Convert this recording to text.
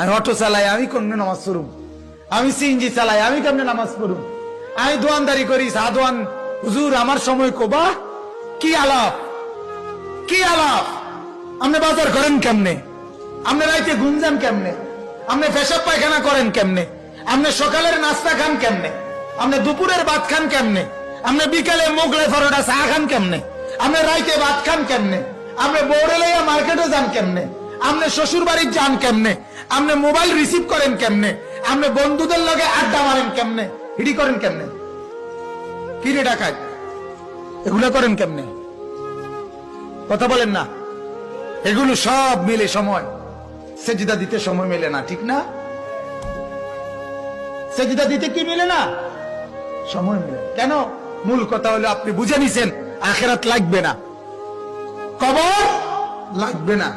আমি অটো চালাই, আমি কেমনে নামাজ পড়ুম? আমি সিএনজি চালাই, আমি কেমনে নামাজ পড়ুম? আমি দোয়ানদারি করি, চা দোয়ান। হুজুর আমার সময় কোবা? কি আলাপ, কি আলাপ? আপনি বাজার করেন কেমনে? আপনি রাইতে ঘুম যান কেমনে? আপনি পেশাব পায়খানা করেন কেমনে? আপনি সকালের নাস্তা খান কেমনে? আপনি দুপুরের ভাত খান কেমনে? আপনি বিকালে মোগলাই পরোটা চা খান কেমনে? আপনি রাইতে ভাত খান কেমনে? আপনি বউরে লইয়া মার্কেটে যান কেমনে? আপনি শ্বশুর বাড়ির যান কেমনে? আপনি মোবাইল রিসিভ করেন কেমনে? আপনি বন্ধুদের লগে আড্ডা মারেন কেমনে? হিডি করেন কেমনে? কি রে ডাকাত, এগুলো করেন কেমনে? কথা বলেন না। এগুলো সব মিলে সময়, সেজদা দিতে সময় মেলে না, ঠিক না? সেজদা দিতে কি মিলে না? সময় মিলে। কেন? মূল কথা হলো আপনি বুঝে নিছেন আখেরাত লাগবে না, কবর লাগবে না।